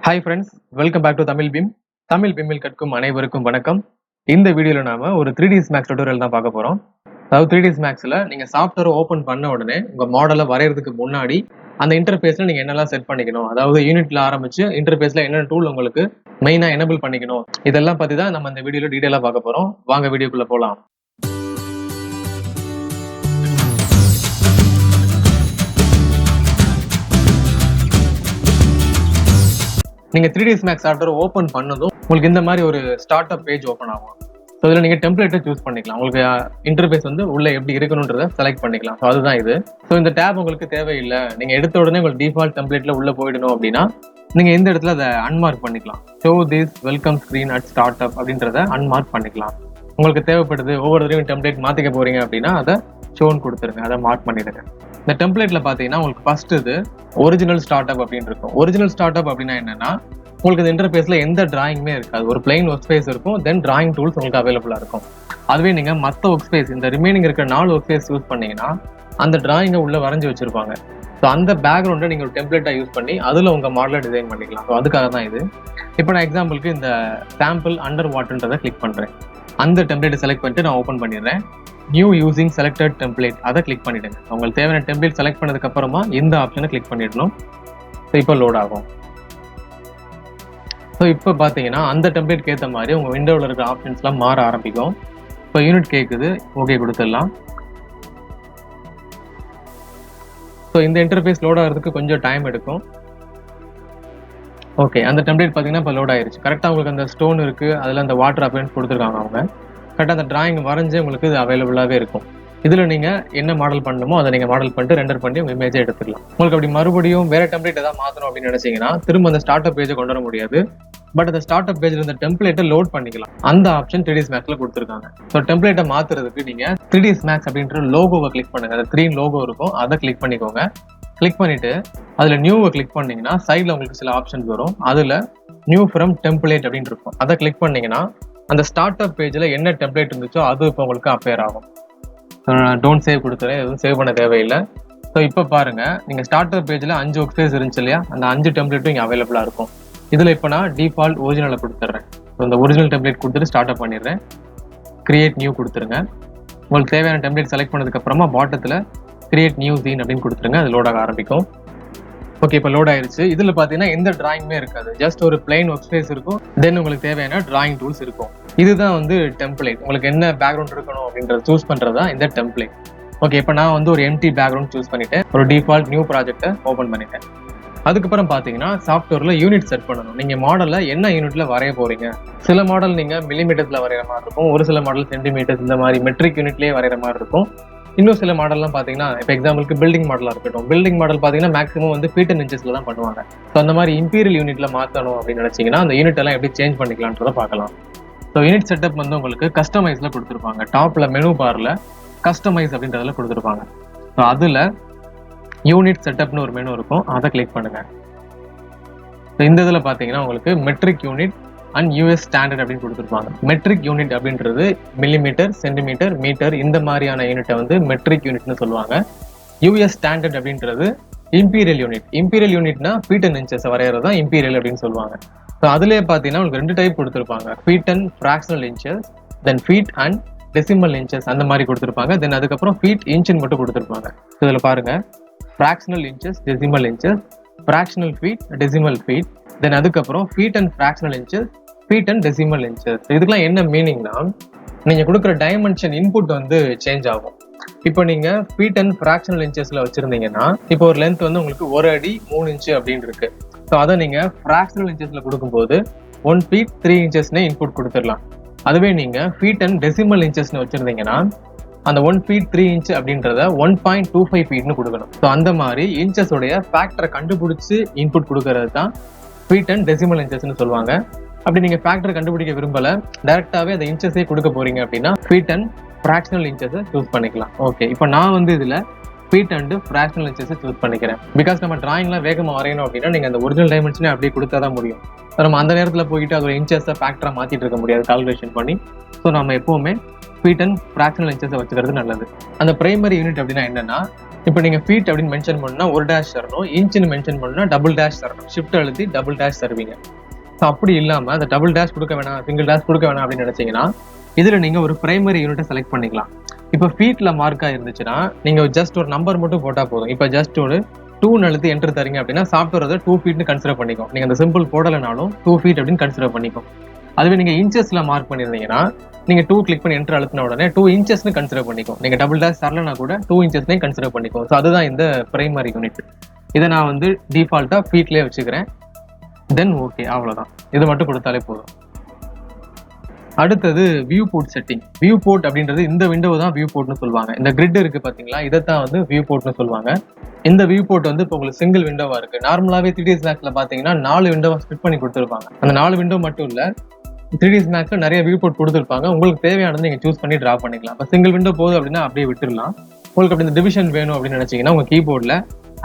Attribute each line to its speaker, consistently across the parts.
Speaker 1: Hi friends, welcome back to Tamil beam. Tamil பீமில் கற்கும் அனைவருக்கும் வணக்கம். இந்த வீடியோவில் நாம ஒரு 3ds மேக்ஸ் டியூட்டோரியல் தான் பார்க்க போகிறோம். அதாவது 3ds மேக்ஸில் நீங்கள் சாஃப்ட்வேர் ஓப்பன் பண்ண உடனே உங்கள் மாடலை வரைகிறதுக்கு முன்னாடி அந்த இன்டர்ஃபேஸில் நீங்கள் என்னெல்லாம் செட் பண்ணிக்கணும், அதாவது யூனிட்ல ஆரம்பிச்சு இன்டர்ஃபேஸில் என்னென்ன டூல் உங்களுக்கு மெயினாக எனபிள் பண்ணிக்கணும், இதெல்லாம் பற்றி தான் நம்ம இந்த வீடியோவில் டீட்டெயிலாக பார்க்க போகிறோம். வாங்க வீடியோக்குள்ளே போகலாம். நீங்கள் 3ds மேக்ஸ் சாஃப்ட்வேர் ஓப்பன் பண்ணதும் உங்களுக்கு இந்த மாதிரி ஒரு ஸ்டார்ட் அப் பேஜ் ஓப்பன் ஆகும். ஸோ இதில் நீங்கள் டெம்ப்ளேட்டை சூஸ் பண்ணிக்கலாம். உங்களுக்கு இன்டர்ஃபேஸ் வந்து உள்ளே எப்படி இருக்கணுன்றதை செலக்ட் பண்ணிக்கலாம். ஸோ அதுதான் இது. ஸோ இந்த டேப் உங்களுக்கு தேவையில்லை, நீங்கள் எடுத்த உடனே உங்களுக்கு டிஃபால்ட் டெம்ப்ளேட்டில் உள்ளே போயிடணும் அப்படின்னா நீங்கள் இந்த இடத்துல அதை அன்மார்க் பண்ணிக்கலாம். Show this welcome screen at start up அப்படின்றத அன்மார்க் பண்ணிக்கலாம். உங்களுக்கு தேவைப்படுது ஒவ்வொரு தடவையும் டெம்ப்ளேட் மாற்றிக்க போகிறீங்க அப்படின்னா அதை ஷோன்னு கொடுத்துருங்க, அதை மார்க் பண்ணிடுங்க. இந்த டெம்ப்ளேட்ல பார்த்தீங்கன்னா உங்களுக்கு ஃபர்ஸ்ட் இது ஒரிஜினல் ஸ்டார்ட் அப் அப்படின்னு இருக்கும். ஒரிஜினல் ஸ்டார்ட் அப் அப்படின்னா என்னன்னா, உங்களுக்கு இந்த இன்டர்ஃபேஸ்ல எந்த டிராயிங்குமே இருக்காது. ஒரு பிளைன் ஒர்க் ஸ்பேஸ் இருக்கும், தென் டிராயிங் டூல்ஸ் உங்களுக்கு அவைலபிளா இருக்கும். அதுவே நீங்க மற்ற ஒர்க் ஸ்பேஸ், இந்த ரிமைனிங் இருக்கிற 4 ஒர்க் ஸ்பேஸ் யூஸ் பண்ணீங்கன்னா அந்த டிராயிங்கை உள்ள வரைஞ்சி வச்சிருப்பாங்க. ஸோ அந்த பேக்ரவுண்டை நீங்க ஒரு டெம்ப்ளேட்டா யூஸ் பண்ணி அதுல உங்க மாடலை டிசைன் பண்ணிக்கலாம். ஸோ அதுக்காக தான் இது. இப்போ நான் எக்ஸாம்பிளுக்கு இந்த சாம்பிள் அண்டர் வாட்டர்ன்றதை கிளிக் பண்றேன். அந்த டெம்ப்ளேட்டை செலக்ட் பண்ணிட்டு நான் ஓப்பன் பண்ணிடுறேன். நியூ யூசிங் செலக்டட் டெம்ப்ளேட் அதை கிளிக் பண்ணிடுங்க. உங்களுக்கு தேவையான டெம்ப்ளேட் செலக்ட் பண்ணதுக்கு அப்புறமா இந்த ஆப்ஷனை கிளிக் பண்ணிடணும். ஸோ இப்போ லோட் ஆகும். ஸோ இப்போ பார்த்தீங்கன்னா அந்த டெம்ப்ளேட்க்கு ஏற்ற மாதிரி உங்கள் விண்டோவில் இருக்கிற ஆப்ஷன்ஸ்லாம் மாற ஆரம்பிக்கும். இப்போ யூனிட் கேட்குது, ஓகே கொடுத்துடலாம். ஸோ இந்த இன்டர்ஃபேஸ் லோட் ஆகிறதுக்கு கொஞ்சம் டைம் எடுக்கும். ஓகே, அந்த டெம்ப்ளேட் பார்த்தீங்கன்னா இப்போ லோட் ஆயிருச்சு. கரெக்டாக உங்களுக்கு அந்த ஸ்டோன் இருக்குது, அதில் அந்த வாட்டர் அப்பியரன்ஸ் கொடுத்துருக்காங்க. அவங்க கரெக்டாக அந்த டிராயிங் வரைஞ்சி உங்களுக்கு இது அவைலபிளாகவே இருக்கும். இதில் நீங்கள் என்ன மாடல் பண்ணணுமோ அதை நீங்கள் மாடல் பண்ணிட்டு ரெண்டர் பண்ணி உங்கள் இமேஜை எடுத்துக்கலாம். உங்களுக்கு அப்படி மறுபடியும் வேறு டெம்ப்ளேட் எதாவது மாற்றணும் அப்படின்னு நினச்சிங்கன்னா திரும்ப அந்த ஸ்டார்ட் அப் பேஜை கொண்டு வர முடியாது. பட் அந்த ஸ்டார்ட் அப் பேஜில் இந்த டெம்ப்ளேட்டை லோட் பண்ணிக்கலாம். அந்த ஆப்ஷன் 3ds மேக்ஸில் கொடுத்துருக்காங்க. ஸோ டெம்ப்ளேட்டை மாற்றுறதுக்கு நீங்கள் 3ds மேக்ஸ் அப்படின்ற லோகோவை கிளிக் பண்ணுங்க. அந்த 3 லோகோ இருக்கும், அதை கிளிக் பண்ணிக்கோங்க. கிளிக் பண்ணிட்டு அதில் நியூவை கிளிக் பண்ணீங்கன்னா சைடில் உங்களுக்கு சில ஆப்ஷன்ஸ் வரும். அதில் நியூ ஃப்ரம் டெம்ப்ளேட் அப்படின்னு இருக்கும். அதை கிளிக் பண்ணீங்கன்னா அந்த ஸ்டார்ட் அப் பேஜில் என்ன டெம்ப்ளேட் இருந்துச்சோ அது இப்போ உங்களுக்கு அப்பேர் ஆகும். டோன்ட் சேவ் கொடுத்துறேன், எதுவும் சேவ் பண்ண தேவையில்லை. ஸோ இப்போ பாருங்க, நீங்கள் ஸ்டார்ட் அப் பேஜில் 5 ஒர்க் ஸ்பேஸ் இருந்துச்சு இல்லையா, அந்த 5 டெம்ப்ளேட்டும் இங்கே அவைலபிளாக இருக்கும். இதில் இப்போ நான் டிஃபால்ட் ஒரிஜினலை கொடுத்துட்றேன். ஸோ இந்த ஒரிஜினல் டெம்ப்ளேட் கொடுத்துட்டு ஸ்டார்ட் அப் பண்ணிடுறேன். கிரியேட் நியூ கொடுத்துருங்க. உங்களுக்கு தேவையான டெம்ப்ளேட் செலக்ட் பண்ணதுக்கு அப்புறமா பாட்டத்தில் கிரியேட் நியூ சீன் அப்படின்னு கொடுத்துருங்க. அது லோட் ஆக ஆரம்பிக்கும். ஓகே, இப்போ லோட் ஆயிருச்சு. இதில் பார்த்தீங்கன்னா எந்த டிராயிங்குமே இருக்காது, ஜஸ்ட் ஒரு பிளைன் ஒர்க் ஸ்பேஸ் இருக்கும். தென் உங்களுக்கு தேவையான டிராயிங் டூல்ஸ் இருக்கும். இதுதான் வந்து டெம்ப்ளேட். உங்களுக்கு என்ன பேக்ரவுண்ட் இருக்கணும் அப்படின்றத சூஸ் பண்ணுறதா இந்த டெம்ப்ளேட். ஓகே, இப்போ நான் வந்து ஒரு எம்டி பேக்ரவுண்ட் சூஸ் பண்ணிட்டேன். ஒரு டிஃபால்ட் நியூ ப்ராஜெக்டை ஓப்பன் பண்ணிட்டேன். அதுக்கப்புறம் பார்த்தீங்கன்னா சாஃப்ட்வேரில் யூனிட் செட் பண்ணணும். நீங்கள் மாடலில் என்ன யூனிட்ல வரைய போறீங்க. சில மாடல் நீங்கள் மில்லிமீட்டர்ஸில் வரைகிற மாதிரி இருக்கும், ஒரு சில மாடல் சென்டிமீட்டர்ஸ், இந்த மாதிரி மெட்ரிக் யூனிட்லேயே வரைகிற மாதிரி இருக்கும். இன்னும் சில மாடல்லாம் பார்த்தீங்கன்னா, இப்போ எக்ஸாம்பிளுக்கு பில்டிங் மாடலாக இருக்கட்டும், பில்டிங் மாடல் பார்த்தீங்கன்னா மேக்ஸிமம் வந்து ஃபீட் அண்ட் இன்ச்சஸில் தான் பண்ணுவாங்க. ஸோ அந்த மாதிரி இம்பீரியல் யூனிட்ல மாற்றணும் அப்படின்னு நினச்சிங்கன்னா அந்த யூனிட் எல்லாம் எப்படி சேஞ்ச் பண்ணிக்கலான்றதை பார்க்கலாம். ஸோ யூனிட் செட்டப் வந்து உங்களுக்கு கஸ்டமைஸில் கொடுத்துருப்பாங்க. டாப்பில் மெனு பாரில் கஸ்டமைஸ் அப்படின்றதுல கொடுத்துருப்பாங்க. ஸோ அதில் யூனிட் செட்டப்னு ஒரு மெனு இருக்கும், அதை கிளிக் பண்ணுங்க. ஸோ இந்த இதில் பார்த்தீங்கன்னா உங்களுக்கு metric unit and US standard அப்படின்னு கொடுத்துருப்பாங்க. மெட்ரிக் யூனிட் அப்படின்றது மில்லிமீட்டர், சென்டிமீட்டர், மீட்டர், இந்த மாதிரியான யூனிட்டை வந்து மெட்ரிக் யூனிட்னு சொல்லுவாங்க. யூஎஸ் ஸ்டாண்டர்ட் அப்படின்றது இம்பீரியல் யூனிட். இம்பீரியல் யூனிட்னா ஃபீட் அண்ட் இன்ச்சஸ் வரைகிறது தான் இம்பீரியல் அப்படின்னு சொல்லுவாங்க. ஸோ அதுலேயே பார்த்தீங்கன்னா உங்களுக்கு 2 டைப் கொடுத்துருப்பாங்க, feet and fractional inches, then feet and decimal inches அந்த மாதிரி கொடுத்துருப்பாங்க. தென் அதுக்கப்புறம் ஃபீட் இன்ச்சுன்னு மட்டும் கொடுத்துருப்பாங்க. ஸோ இதில் பாருங்க, fractional inches, decimal inches, fractional feet, decimal feet, then அதுக்கப்புறம் feet and fractional inches, feet and decimal inches. இதுக்கெல்லாம் என்ன மீனிங்னா, நீங்கள் கொடுக்குற டைமென்ஷன் இன்புட் வந்து சேஞ்ச் ஆகும். இப்போ நீங்கள் ஃபீட் அண்ட் ஃப்ராக்ஷனல் இன்ச்சஸில் வச்சுருந்தீங்கன்னா, இப்போ ஒரு லென்த் வந்து உங்களுக்கு 1 அடி 3 இன்ச்சு அப்படின்னு இருக்கு. ஸோ அதை நீங்கள் ஃப்ராக்ஷனல் இன்ச்சஸில் கொடுக்கும்போது 1 feet 3 inchesனே இன்புட் கொடுத்துடலாம். அதுவே நீங்கள் ஃபீட் அண்ட் டெசிமல் இன்ச்சஸ்னு வச்சுருந்தீங்கன்னா அந்த 1 feet 3 inch அப்படின்றத 1.25 feetனு கொடுக்கணும். ஸோ அந்த மாதிரி இன்ச்சஸோடைய ஃபேக்டரை கண்டுபிடிச்சி இன்புட் கொடுக்கறது தான் ஃபீட் அண்ட் டெசிமல் இன்ச்சஸ்னு சொல்லுவாங்க. அப்படி நீங்கள் ஃபேக்டரை கண்டுபிடிக்க விரும்பலை, டைரெக்டாகவே அந்த இன்ச்சஸே கொடுக்க போறீங்க அப்படின்னா ஃபீட் அண்ட் ஃப்ராக்ஷனல் இன்ச்சஸை சூஸ் பண்ணிக்கலாம். ஓகே, இப்போ நான் வந்து இதில் ஃபீட் அண்ட் ஃப்ராக்ஷனல் இன்ச்சஸை சூஸ் பண்ணிக்கிறேன். பிகாஸ் நம்ம டிராயிங்லாம் வேகமாக வரையணும் அப்படின்னா நீங்கள் அந்த ஒரிஜினல் டைமென்ஷனே அப்படியே கொடுத்தா தான் முடியும். நம்ம அந்த நேரத்தில் போயிட்டு அதோட இன்ச்சஸை ஃபேக்டராக மாற்றிட்டு இருக்க முடியாது கால்குலேஷன் பண்ணி. ஸோ நம்ம எப்போவுமே ஃபீட் அண்ட் ஃப்ராக்ஷனல் இன்ச்சஸை வச்சுக்கிறது நல்லது. அந்த பிரைமரி யூனிட் அப்படின்னா என்னன்னா, இப்போ நீங்கள் ஃபீட் அப்படின்னு மென்ஷன் பண்ணால் ஒரு டேஷ் தரணும், இன்ச்சுன்னு மென்ஷன் பண்ணால் டபுள் டேஷ் தரணும். ஷிஃப்ட் அழுத்தி டபுள் டேஷ் தருவீங்க. ஸோ அப்படி இல்லாமல் அந்த டபுள் டேஷ் கொடுக்க வேணாம், சிங்கிள் டேஷ் கொடுக்க வேணாம் அப்படின்னு நினச்சிங்கன்னா இதில் நீங்கள் ஒரு பிரைமரி யூனிட்டை செலக்ட் பண்ணிக்கலாம். இப்போ ஃபீட்டில் மார்க்காக இருந்துச்சுன்னா நீங்கள் ஜஸ்ட் ஒரு நம்பர் மட்டும் போட்டால் போதும். இப்போ ஜஸ்ட் ஒரு 2 அழுத்தி என்ட்ரு தரீங்க அப்படின்னா சாஃப்ட்வேர் அதை 2 ஃபீட்னு கன்சிடர் பண்ணிக்கும். நீங்கள் அந்த சிம்பிள் போடலைனாலும் 2 ஃபீட் அப்படின்னு கன்சிடர் பண்ணிக்கும். அதுவே நீங்கள் இன்ச்சஸில் மார்க் பண்ணியிருந்தீங்கன்னா நீங்கள் 2 கிளிக் பண்ணி என்ட்ரு அழுத்தின உடனே 2 இன்ச்சஸ்னு கன்சிடர் பண்ணிக்கும். நீங்கள் டபுள் டேஷ் தரலனா கூட 2 இன்ச்சஸ்னே கன்சிடர் பண்ணிக்கும். ஸோ அதுதான் இந்த பிரைமரி யூனிட். இதை நான் வந்து டிஃபால்ட்டாக ஃபீட்லேயே வச்சுக்கிறேன். தென் ஓகே, அவ்வளோதான். இது மட்டும் கொடுத்தாலே போதும். அடுத்தது viewport setting. Viewport அப்படின்றது இந்த விண்டோ தான் வியூ போர்ட்னு சொல்லுவாங்க. இந்த கிரிட் இருக்கு பார்த்தீங்களா, இதை தான் வந்து வியூ போர்ட்னு சொல்லுவாங்க. இந்த வியூ போர்ட் வந்து இப்போ உங்களுக்கு சிங்கிள் விண்டோவா இருக்கு. நார்மலாகவே 3ds மேக்ஸில் பார்த்தீங்கன்னா 4 விண்டோவை ஸ்பிட் பண்ணி கொடுத்துருப்பாங்க. அந்த 4 விண்டோ மட்டும் இல்லை, 3ds மேக்ஸில் நிறைய வியூ போர்ட் கொடுத்துருப்பாங்க. உங்களுக்கு தேவையானது நீங்கள் சூஸ் பண்ணி ட்ரா பண்ணிக்கலாம். இப்போ சிங்கிள் விண்டோ போகுது அப்படின்னா அப்படியே விட்டுடலாம். உங்களுக்கு அப்படி இந்த டிவிஷன் வேணும் அப்படின்னு நினச்சிங்கன்னா உங்கள் கீபோர்டில்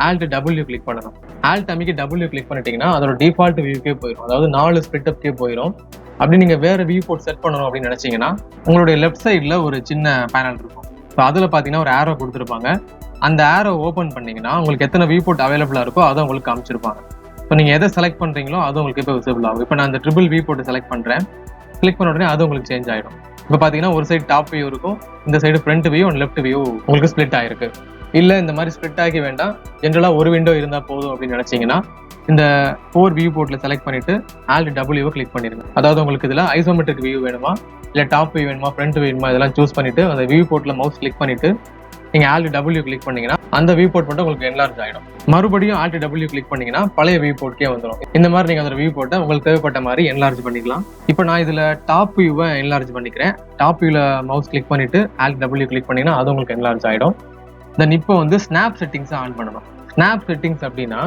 Speaker 1: Alt W கிளிக் பண்ணணும். Alt அமைக்கி W கிளிக் பண்ணிட்டீங்கன்னா அதோட டிஃபால்ட் வியூக்கே போயிடும். அதாவது 4 ஸ்பிளிட் அப்கே போயிடும். அப்படி நீங்கள் வேறு வியூ போர்ட் செட் பண்ணணும் அப்படின்னு நினச்சிங்கன்னா உங்களுடைய லெஃப்ட் சைடில் ஒரு சின்ன பேனல் இருக்கும். ஸோ அதில் பார்த்தீங்கன்னா ஒரு ஆரோ கொடுத்துருப்பாங்க. அந்த ஆரோ ஓப்பன் பண்ணிங்கன்னா உங்களுக்கு எத்தனை வியூ போர்ட் அவைலபிளாக இருக்கோ அதை உங்களுக்கு காமிச்சிருப்பாங்க. ஸோ நீங்கள் எதை செலக்ட் பண்ணுறீங்களோ அது உங்களுக்கு இப்போ விசிபிள் ஆகும். இப்போ நான் அந்த ட்ரிபிள் வியூ போர்ட் செலக்ட் பண்ணுறேன். கிளிக் பண்ண உடனே அது உங்களுக்கு சேஞ்ச் ஆகிடும். இப்போ பார்த்தீங்கன்னா ஒரு சைடு டாப் வியூ இருக்கும், இந்த side front view and left view உங்களுக்கு ஸ்ப்ளிட் ஆகிருக்கு. இல்லை இந்த மாதிரி ஸ்ப்ளிட் ஆகி வேண்டாம், ஜென்ரலாக ஒரு விண்டோ இருந்தால் போதும் அப்படின்னு நினச்சிங்கன்னா இந்த 4 வியூ போர்ட்டில் செலக்ட் பண்ணிவிட்டு Alt W கிளிக் பண்ணிடுங்க. அதாவது உங்களுக்கு இதில் ஐசோமெட்ரிக் வியூ வேணுமா, இல்லை டாப் வியூ வேணுமா, ஃப்ரண்ட் வியூ வேணுமா, இதெல்லாம் சூஸ் பண்ணிவிட்டு அந்த வியூ போர்ட்டில் மவுஸ் கிளிக் பண்ணிவிட்டு நீங்கள் Alt W கிளிக் பண்ணிங்கன்னா அந்த வியூ போர்ட் மட்டும் உங்களுக்கு என்லார்ஜ் ஆகிடும். மறுபடியும் Alt W கிளிக் பண்ணிங்கன்னா பழைய வியூ போர்ட்கே வந்துடும். இந்த மாதிரி நீங்கள் அந்த வியூ போர்ட்டை உங்களுக்கு தேவைப்பட்ட மாதிரி என்லார்ஜ் பண்ணிக்கலாம். இப்போ நான் இதில் டாப் வியூவை என்லார்ஜ் பண்ணிக்கிறேன். டாப் வியூவில் மவுஸ் கிளிக் பண்ணிவிட்டு Alt W கிளிக் பண்ணிங்கன்னா அது உங்களுக்கு என்லார்ஜ் ஆகிடும். தென் இப்போ வந்து ஸ்னாப் செட்டிங்ஸை ஆன் பண்ணணும். ஸ்னாப் செட்டிங்ஸ் அப்படின்னா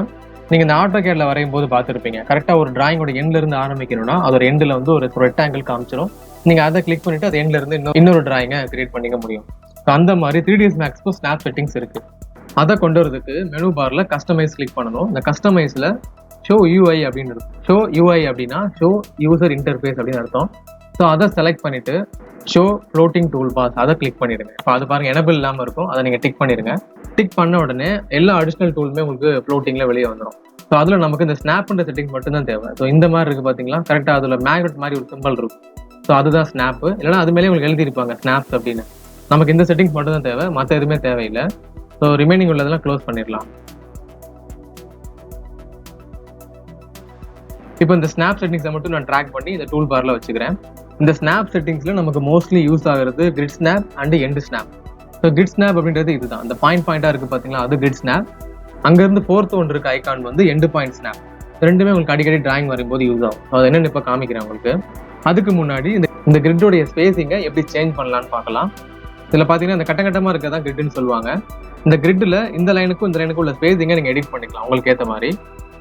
Speaker 1: நீங்கள் இந்த AutoCADல வரையும் போது பார்த்துருப்பீங்க, கரெக்டாக ஒரு டிராயிங்கோட எண்ட்லேருந்து ஆரம்பிக்கணும்னா அதோட எண்டில் வந்து ஒரு ரெக்டாங்கிள் காமிச்சிடும். நீங்கள் அதை கிளிக் பண்ணிவிட்டு அது எண்ட்லேருந்து இன்னொரு டிராயிங்கை கிரியேட் பண்ணிக்க முடியும். ஸோ அந்த மாதிரி 3ds மேக்ஸ்க்கும் ஸ்னாப் செட்டிங்ஸ் இருக்குது. அதை கொண்டு வரதுக்கு மெனு பாரில் கஸ்டமைஸ் கிளிக் பண்ணணும். இந்த கஸ்டமைஸில் ஷோ UI அப்படின்னு இருக்கும். ஷோ UI அப்படின்னா ஷோ யூசர் இன்டர்ஃபேஸ் அப்படின்னு அர்த்தம். ஸோ அதை செலக்ட் பண்ணிவிட்டு ஷோ ஃப்ளோட்டிங் டூல் பாஸ் அதை கிளிக் பண்ணிடுங்க. இப்போ அது பாருங்கள் எனபிள் இல்லாமல் இருக்கும், அதை நீங்கள் டிக் பண்ணிடுங்க. டிக் பண்ண உடனே எல்லா அடிஷ்னல் டூலுமே உங்களுக்கு ஃப்ளோட்டிங்கில் வெளியே வந்துடும். ஸோ அதில் நமக்கு இந்த ஸ்னாப்ன்ற செட்டிங் மட்டும்தான் தேவை. ஸோ இந்த மாதிரி இருக்குது பார்த்தீங்களா, கரெக்டாக அதில் மேக்னெட் மாதிரி ஒரு சிம்பிள் இருக்கும். ஸோ அதுதான் ஸ்னாப்பு. இல்லைனா அது மேலே உங்களுக்கு எழுதியிருப்பாங்க ஸ்னாப்ஸ் அப்படின்னு. நமக்கு இந்த செட்டிங்ஸ் மட்டும் தான் தேவை, மற்ற எதுவுமே தேவையில்லை. ஸோ ரிமைனிங் உள்ளதெல்லாம் க்ளோஸ் பண்ணிடலாம். இப்போ இந்த ஸ்னாப் செட்டிங்ஸை மட்டும் நான் ட்ராக் பண்ணி இந்த டூல் பாரில் வச்சுக்கிறேன். இந்த ஸ்னாப் செட்டிங்ஸில் நமக்கு மோஸ்ட்லி யூஸ் ஆகிறது grid snap and end snap. So grid snap அப்படின்றது இதுதான், இந்த பாயிண்டாக இருக்குது பார்த்தீங்களா, அது கிரிட் ஸ்னாப். அங்கேருந்து 4th ஒன்று இருக்க ஐகான் வந்து எண்டு பாயிண்ட் ஸ்னாப். ரெண்டுமே உங்களுக்கு அடிக்கடி டிராயிங் வரும்போது யூஸ் ஆகும். அது என்னென்னு இப்போ காமிக்கிறேன் உங்களுக்கு. அதுக்கு முன்னாடி இந்த கிரிட்டோடைய ஸ்பேஸிங்கை எப்படி சேஞ்ச் பண்ணலான்னு பார்க்கலாம். இதில் பார்த்தீங்கன்னா இந்த கட்டமாக இருக்கிறதா கிரிட்னு சொல்லுவாங்க. இந்த கிரிட்டில் இந்த லைனுக்கும் இந்த லைனுக்கும் உள்ள ஸ்பேஸிங்கை நீங்கள் எடிட் பண்ணிக்கலாம் உங்களுக்கு ஏற்ற மாதிரி.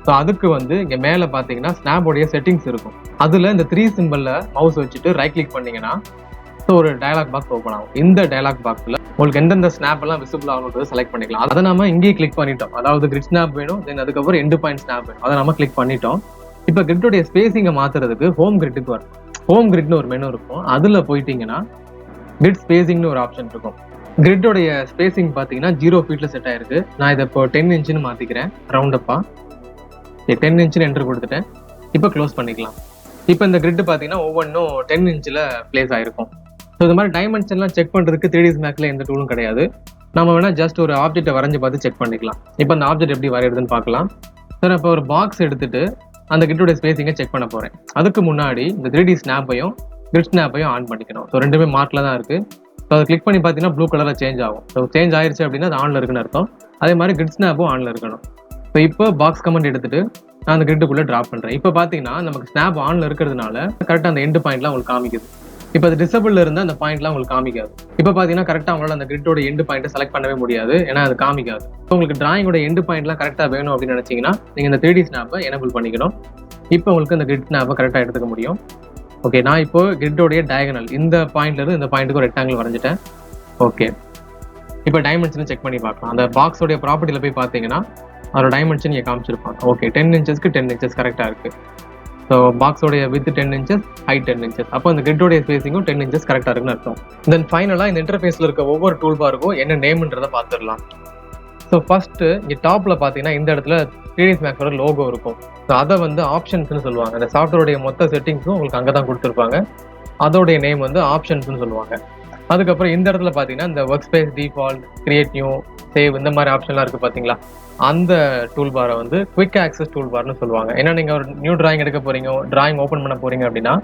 Speaker 1: ஸோ அதுக்கு வந்து இங்கே மேலே பார்த்தீங்கன்னா ஸ்னாப்போடைய செட்டிங்ஸ் இருக்கும். அதில் இந்த 3 சிம்பிளில் மவுஸ் வச்சுட்டு ரைட் கிளிக் பண்ணிங்கன்னா ஸோ ஒரு டயலாக் பாக்ஸ் ஓப்பன் ஆகும். இந்த டயலாக் பாக்ஸில் உங்களுக்கு எந்தெந்த ஸ்னாப் எல்லாம் விசிபிள் ஆகுன்றது செலக்ட் பண்ணிக்கலாம். அதை நம்ம இங்கேயே கிளிக் பண்ணிட்டோம். அதாவது கிரிட் ஸ்னாப் வேணும், தென் அதுக்கப்புறம் எண்டு பாயிண்ட் ஸ்னாப் வேணும், அதை நம்ம கிளிக் பண்ணிட்டோம். இப்போ கிரிட்டோடைய ஸ்பேஸிங்கை மாற்றுறதுக்கு ஹோம் கிரிட்டுக்கு வரும். ஹோம் கிரிட்னு ஒரு மெனு இருக்கும், அதில் போயிட்டீங்கன்னா கிரிட் ஸ்பேசிங்னு ஒரு ஆப்ஷன் இருக்கும். கிரிட்டோடைய ஸ்பேசிங் பார்த்தீங்கன்னா 0 ஃபீட்டில் செட் ஆயிருக்கு. நான் இதை இப்போ 10 இன்ச்சுன்னு மாற்றிக்கிறேன் ரவுண்டப்பா. 10 இன்ச்சுன்னு என்ட்ரு கொடுத்துட்டேன். இப்போ க்ளோஸ் பண்ணிக்கலாம். இப்போ இந்த கிரிட் பார்த்தீங்கன்னா ஒவ்வொன்றும் 10 இன்ச்சில் பிளேஸ் ஆகிருக்கும். ஸோ இது மாதிரி டைமென்ஷன்லாம் செக் பண்ணுறதுக்கு 3ds மேக்ஸில் எந்த டூலும் கிடையாது. நம்ம வேணால் ஜஸ்ட் ஒரு ஆப்ஜெக்டை வரைஞ்சி பார்த்து செக் பண்ணிக்கலாம். இப்போ அந்த ஆப்ஜெக்ட் எப்படி வரையிறதுன்னு பார்க்கலாம். சார் இப்போ ஒரு பாக்ஸ் எடுத்துட்டு அந்த கிரிட்டோடைய ஸ்பேசிங்கை செக் பண்ண போகிறேன். அதுக்கு முன்னாடி இந்த 3D ஸ்னாப்பையும் கிரிட் ஸ்னாப்பையும் ஆன் பண்ணிக்கணும். ஸோ ரெண்டுமே மார்க்கில் தான் இருக்குது. ஸோ அதை கிளிக் பண்ணி பார்த்தீங்கன்னா ப்ளூ கலரில் சேஞ்ச் ஆகும். ஸோ சேஞ்ச் ஆயிடுச்சு அப்படின்னா அது ஆனில் இருக்குன்னு அர்த்தம். அதே மாதிரி கிரிட் ஸ்னாப்பும் ஆனில் இருக்கணும். ஸோ இப்போ பாக்ஸ் கமெண்ட் எடுத்துட்டு நான் அந்த கிரிட்டுக்குள்ளே ட்ராப் பண்ணுறேன். இப்போ பார்த்தீங்கன்னா நமக்கு ஸ்னாப் ஆனில் இருக்கிறதுனால கரெக்டாக அந்த எண்டு பாயிண்ட்லாம் உங்களுக்கு காமிக்குது. இப்போ அது டிசபிள் இருந்தால் அந்த பாயிண்ட்லாம் உங்களுக்கு காமிக்காது. இப்போ பார்த்தீங்கன்னா கரெக்டாக அவங்களால அந்த கிரிட்டோட எண்டு பாயிண்ட்டை செலக்ட் பண்ணவே முடியாது, ஏன்னா அது காமிக்காது. ஸோ உங்களுக்கு டிராயிங்கோட எண்டு பாயிண்ட்லாம் கரெக்டாக வேணும் அப்படின்னு நினச்சிங்கன்னா நீங்கள் இந்த 3D ஸ்னாப்பை எனபிள் பண்ணிக்கணும். இப்போ உங்களுக்கு அந்த கிரிட் ஸ்னாப்பை கரெக்டாக எடுத்துக்க முடியும். ஓகே, நான் இப்போ கிரிட்டோடைய டயகனல் இந்த பாயிண்ட்லேருந்து இந்த பாயிண்ட்டுக்கு ஒரு ரெக்டாங்கிள் வரைஞ்சிட்டேன். ஓகே, இப்போ டைமென்ஷனை செக் பண்ணி பார்க்கலாம். அந்த பாக்ஸோடைய ப்ராப்பர்ட்டியில் போய் பார்த்தீங்கன்னா அதோட டைமென்ஷன் இங்கே காமிச்சிருப்பாங்க. ஓகே, 10 இன்ச்சஸ்க்கு 10 இன்ச்சஸ் கரெக்டாக இருக்குது. ஸோ பாக்ஸோடைய வித் 10 இன்ச்சஸ், ஹைட் 10 இன்ச்சஸ். அப்போ அந்த கிரிட்டோடைய ஸ்பேசிங்கும் 10 இன்ச்சஸ் கரெக்டாக இருக்குன்னு அர்த்தம். தென் ஃபைனலாக இந்த இன்டர்ஃபேஸில் இருக்க ஒவ்வொரு டூல் பாருக்கும் என்ன நேம்ன்றதை பார்த்துடலாம். ஸோ ஃபர்ஸ்ட்டு இங்கே டாப்பில் பார்த்தீங்கன்னா இந்த இடத்துல 3ds Maxோட லோகோ இருக்கும். ஸோ அதை வந்து ஆப்ஷன்ஸ்னு சொல்லுவாங்க. அந்த சாஃப்ட்வேருடைய மொத்த செட்டிங்ஸும் உங்களுக்கு அங்கே தான் கொடுத்துருப்பாங்க. அதோடைய நேம் வந்து ஆப்ஷன்ஸ்னு சொல்லுவாங்க. அதுக்கப்புறம் இந்த இடத்துல பார்த்தீங்கன்னா இந்த work space, default, create new, save இந்த மாதிரி ஆப்ஷன்லாம் இருக்குது பார்த்தீங்களா, அந்த டூல் பாரை வந்து குவிக் ஆக்சஸ் டூல் பார்னு சொல்லுவாங்க. ஏன்னா நீங்கள் ஒரு நியூ டிராயிங் எடுக்க போகிறீங்க, டிராயிங் ஓப்பன் பண்ண போகிறீங்க அப்படின்னா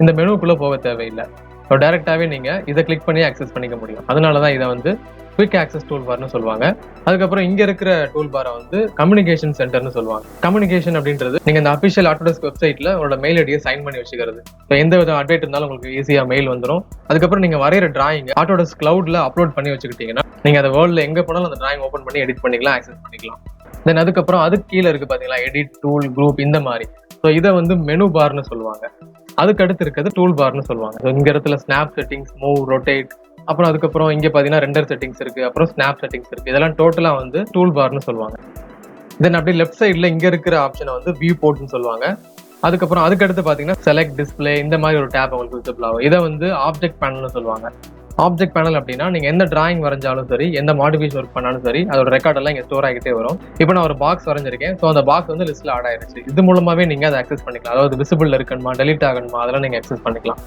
Speaker 1: இந்த மெனுக்குள்ளே போக தேவையில்லை. ஸோ டேரெக்டாகவே நீங்கள் இதை கிளிக் பண்ணி ஆக்சஸ் பண்ணிக்க முடியும். அதனால தான் இதை வந்து குவிக் ஆக்சஸ் டூல் பார்னு சொல்லுவாங்க. அதுக்கப்புறம் இங்கே இருக்கிற டூல் பாரை வந்து கம்யூனிகேஷன் சென்டர்னு சொல்லுவாங்க. கம்யூனிகேஷன் அப்படின்றது நீங்கள் இந்த அஃபிஷியல் ஆட்டோடெஸ்க் வெப்சைட்டில் உங்களோட மெயில் ஐடியை சைன் பண்ணி வச்சுக்கிறது. இப்போ எந்த வித அப்டேட் இருந்தாலும் உங்களுக்கு ஈஸியாக மெயில் வந்துடும். அதுக்கப்புறம் நீங்கள் வரைகிற டிராயிங் ஆட்டோடெஸ்க் கிளவுடில் அப்லோட் பண்ணி வச்சுக்கிட்டீங்கன்னா நீங்கள் அதை வேர்ல்டில் எங்கே போனாலும் அந்த டிராயிங் ஓப்பன் பண்ணி எடிட் பண்ணிக்கலாம், ஆக்சஸ் பண்ணிக்கலாம். தென் அதுக்கப்புறம் அதுக்கு கீழே இருக்குது பார்த்தீங்களா, எடிட், டூல், குரூப் இந்த மாதிரி. ஸோ இதை வந்து மெனு பார்னு சொல்லுவாங்க. அதுக்கு அடுத்து இருக்கிறது டூல் பார்னு சொல்லுவாங்க. ஸோ இந்த இடத்துல ஸ்னாப் செட்டிங்ஸ், மூவ், ரொட்டேட், அப்புறம் அதுக்கப்புறம் இங்கே பார்த்தீங்கன்னா ரெண்டர் செட்டிங்ஸ் இருக்குது, அப்புறம் ஸ்னாப் செட்டிங்ஸ் இருக்குது. இதெல்லாம் டோட்டலாக வந்து டூல் பார்னு சொல்லுவாங்க. தென் அப்படியே லெஃப்ட் சைடில் இங்கே இருக்கிற ஆப்ஷனை வந்து வியூ போர்ட்னு சொல்லுவாங்க. அதுக்கப்புறம் அதுக்கடுத்து பார்த்தீங்கன்னா செலக்ட், டிஸ்பிளே இந்த மாதிரி ஒரு டேப் உங்களுக்கு விசிபிள் ஆகும். இதை வந்து ஆப்ஜெக்ட் பேனல்னு சொல்லுவாங்க. ஆப்ஜெக்ட் பேனல் அப்படின்னா நீங்கள் எந்த டிராயிங் வரைஞ்சாலும் சரி, எந்த மாடிஃபிகேஷன் ஒர்க் பண்ணாலும் சரி, அதோட ரெக்கார்ட் எல்லாம் இங்கே ஸ்டோர் ஆகிட்டே வரும். இப்போ நான் ஒரு பாக்ஸ் வரைஞ்சிருக்கேன். ஸோ அந்த பாக்ஸ் வந்து லிஸ்ட்டில் ஆட் ஆயிருச்சு. இது மூலமாகவே நீங்கள் அதை அக்சஸ் பண்ணிக்கலாம். அதாவது விசிபிள் இருக்கணுமா, டெலிட் ஆகணுமா, அதெல்லாம் நீங்கள் அக்சஸ் பண்ணிக்கலாம்.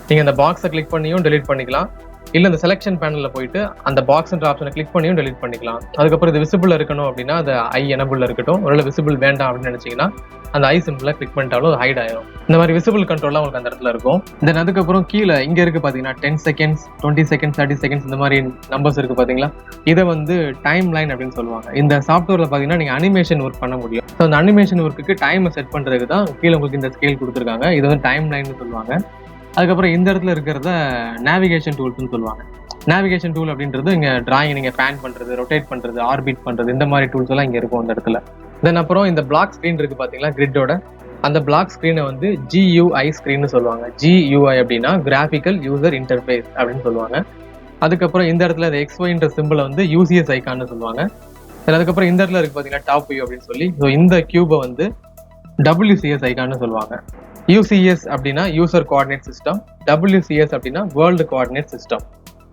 Speaker 1: நீங்கள் அந்த பாக்ஸை கிளிக் பண்ணியும் டெலிட் பண்ணிக்கலாம். இல்லை இந்த செலெக்ஷன் பேனலில் போயிட்டு அந்த பாக்ஸ்ன்ற ஆப்ஷனை கிளிக் பண்ணியும் டெலிட் பண்ணிக்கலாம். அதுக்கப்புறம் இது விசிபிள் இருக்கணும் அப்படின்னா அது ஐ எனபிள் இருக்கட்டும். ஒருவேளை விசிபிள் வேண்டாம் அப்படின்னு நினச்சிங்கன்னா அந்த ஐ சிம்பிளை கிளிக் பண்ணிட்டாலும் அது ஹைட் ஆயிரும். இந்த மாதிரி விசிபிள் கண்ட்ரோல்லாம் உங்களுக்கு அந்த இடத்துல இருக்கும். தென் அதுக்கப்புறம் கீழே இங்கே இருக்குது பார்த்தீங்கன்னா 10 செகண்ட்ஸ், 20 செகண்ட்ஸ், 30 செகண்ட்ஸ் இந்த மாதிரி நம்பர்ஸ் இருக்குது பார்த்தீங்களா. இதை வந்து டைம் லைன் அப்படின்னு சொல்லுவாங்க. இந்த சாஃப்ட்வேரில் பார்த்தீங்கன்னா நீங்கள் அனிமேஷன் ஒர்க் பண்ண முடியும். ஸோ அந்த அனிமேஷன் ஒர்க்குக்கு டைமை செட் பண்ணுறதுக்கு தான் கீழே உங்களுக்கு இந்த ஸ்கேல் கொடுத்துருக்காங்க. இது வந்து டைம் லைன்னு சொல்லுவாங்க. அதுக்கப்புறம் இந்த இடத்துல இருக்கிறத நேவிகேஷன் டூல்ஸ்னு சொல்லுவாங்க. நேவிகேஷன் டூல் அப்படின்றது இங்கே டிராயிங் நீங்கள் பேன் பண்ணுறது, ரொட்டேட் பண்ணுறது, ஆர்பிட் பண்ணுறது இந்த மாதிரி டூல்ஸ் எல்லாம் இங்கே இருக்கும் அந்த இடத்துல. தென் அப்புறம் இந்த பிளாக் ஸ்க்ரீன் இருக்குது பார்த்தீங்களா கிரிட்டோட, அந்த பிளாக் ஸ்க்ரீனை வந்து GUI ஸ்க்ரீன்னு சொல்லுவாங்க. GUI அப்படின்னா கிராஃபிக்கல் யூசர் இன்டர்ஃபேஸ் அப்படின்னு சொல்லுவாங்க. அதுக்கப்புறம் இந்த இடத்துல இந்த XYன்ற சிம்பிளை வந்து UCS ஐக்கான்னு சொல்லுவாங்க. அதுக்கப்புறம் இந்த இடத்துல இருக்குது பார்த்தீங்கன்னா டாப் வியூ அப்படின்னு சொல்லி, ஸோ இந்த கியூபை வந்து WCS ஐக்கான்னு சொல்லுவாங்க. UCS அப்படின்னா யூசர் கோஆர்டினேட் சிஸ்டம், WCS அப்படின்னா வேர்ல்டு கோஆர்டினேட் சிஸ்டம்.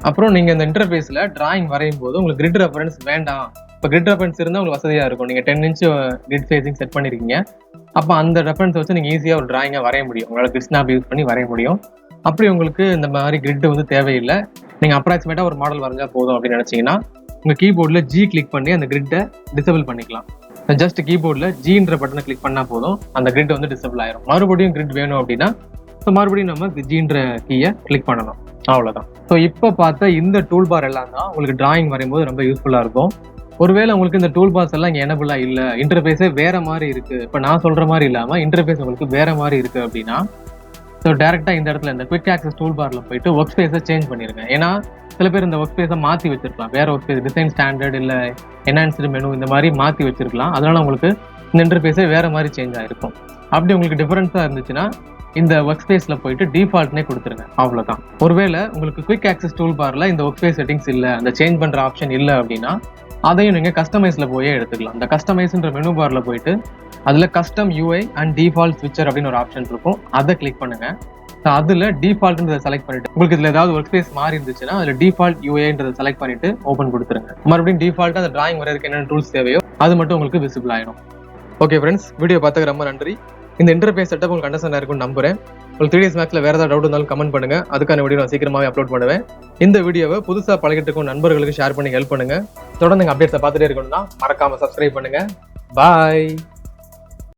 Speaker 1: அப்புறம் நீங்கள் இந்த இன்டர்ஃபேஸில் டிராயிங் வரையும் போது உங்களுக்கு கிரிட் ரெஃபரன்ஸ் வேண்டாம். இப்போ கிரிட் ரெஃபரன்ஸ் இருந்தால் உங்களுக்கு வசதியாக இருக்கும். நீங்கள் 10 inch கிரிட் சைசிங் செட் பண்ணியிருக்கீங்க. அப்போ அந்த ரெஃபரன்ஸை வச்சு நீங்கள் ஈஸியாக ஒரு டிராயிங்கை வரைய முடியும். உங்களோட கிரிட் ஸ்னாப் யூஸ் பண்ணி வரைய முடியும். அப்படி உங்களுக்கு இந்த மாதிரி கிரிட் வந்து தேவையில்லை, நீங்கள் அப்ராக்சிமேட்டாக ஒரு மாடல் வரைஞ்சா போதும் அப்படின்னு நினச்சிங்கன்னா உங்கள் கீபோர்டில் G கிளிக் பண்ணி அந்த கிரிட்டை டிசபிள் பண்ணிக்கலாம். ஜஸ்ட் கீபோர்டில் Gன்ற பட்டனை கிளிக் பண்ணால் போதும், அந்த கிரிட் வந்து டிசபிள் ஆயிரும். மறுபடியும் கிரிட் வேணும் அப்படின்னா ஸோ மறுபடியும் நம்ம Gன்ற கீயை கிளிக் பண்ணணும், அவ்வளோதான். ஸோ இப்போ பார்த்த இந்த டூல் பார் எல்லாம் தான் உங்களுக்கு டிராயிங் வரையும்போது ரொம்ப யூஸ்ஃபுல்லாக இருக்கும். ஒருவேளை உங்களுக்கு இந்த டூல் பார்ஸ் எல்லாம் இங்கே எனபிளாக இல்லை, இன்டர்ஃபேஸே வேறு மாதிரி இருக்குது, இப்போ நான் சொல்கிற மாதிரி இல்லாமல் இன்டர்ஃபேஸ் உங்களுக்கு வேறு மாதிரி இருக்குது அப்படின்னா ஸோ டேரெக்டாக இந்த இடத்துல இந்த குவிக் ஆக்சஸ் டூல் பாரில் போயிட்டு ஒர்க் ஸ்பேஸை சேஞ்ச் பண்ணிடுங்க. ஏன்னா சில பேர் இந்த ஒர்க் ஸ்பேஸை மாற்றி வச்சிருக்கலாம், வேறு ஒர்க் ஸ்பேஸ், டிசைன் ஸ்டாண்டர்ட் இல்லை என்ஹான்ஸ்டு மெனு இந்த மாதிரி மாற்றி வச்சிருக்கலாம். அதனால உங்களுக்கு இந்த இன்டர்ஃபேஸே வேறு மாதிரி சேஞ்ச் ஆகிருக்கும். அப்படி உங்களுக்கு டிஃபரன்ஸாக இருந்துச்சுன்னா இந்த ஒர்க் ஸ்பேஸில் போயிட்டு டிஃபால்ட்னே கொடுத்துருங்க, அவ்வளோதான். ஒருவேளை உங்களுக்கு குவிக் ஆக்சஸ் டூல் பாரில் இந்த ஒர்க் ஸ்பேஸ் செட்டிங்ஸ் இல்லை, அந்த சேஞ்ச் பண்ணுற ஆப்ஷன் இல்லை அப்படின்னா அதையும் நீங்கள் கஸ்டமைஸில் போயே எடுத்துக்கலாம். அந்த கஸ்டமைஸ்ன்ற மெனு பாரில் போயிட்டு அதில் custom UI and default Schweitzer அப்படின்னு ஒரு ஆப்ஷன் இருக்கும், அதை கிளிக் பண்ணுங்கள். ஸோ அதில் டிஃபால்ட்ன்றதை செலக்ட் பண்ணிவிட்டு உங்களுக்கு இதில் ஏதாவது ஒர்க் ஸ்பேஸ் மாறி இருந்துச்சுன்னா அதில் டிஃபால்ட் UIன்றதை செலக்ட் பண்ணிவிட்டு ஓப்பன் கொடுத்துருங்க. மறுபடியும் டிஃபால்ட்டாக அந்த டிராயிங் வரையறதுக்கு என்னென்ன டூல்ஸ் தேவையோ அது மட்டும் உங்களுக்கு விசிபிள் ஆகிடும். ஓகே ஃப்ரெண்ட்ஸ், வீடியோ பார்த்துக்க ரொம்ப நன்றி. இந்த இன்டர்ஃபேஸ் செட்டப் உங்களுக்கு அண்டர்ஸ்டாண்ட் இருக்கும்னு நம்புறேன். உங்களுக்கு 3ds Maxல வேறு ஏதாவது டவுட் இருந்தாலும் கமெண்ட் பண்ணுங்கள், அதுக்கான வீடியோ நான் சீக்கிரமாகவே அப்லோட் பண்ணுவேன். இந்த வீடியோவை புதுசாக பழகிட்டு இருக்கும் நண்பர்களுக்கு ஷேர் பண்ணி ஹெல்ப் பண்ணுங்கள். தொடர்ந்து எங்கள் அப்டேட்ஸை பார்த்துட்டே இருக்கணும்னா மறக்காமல் சப்ஸ்கிரைப் பண்ணுங்கள். பாய்.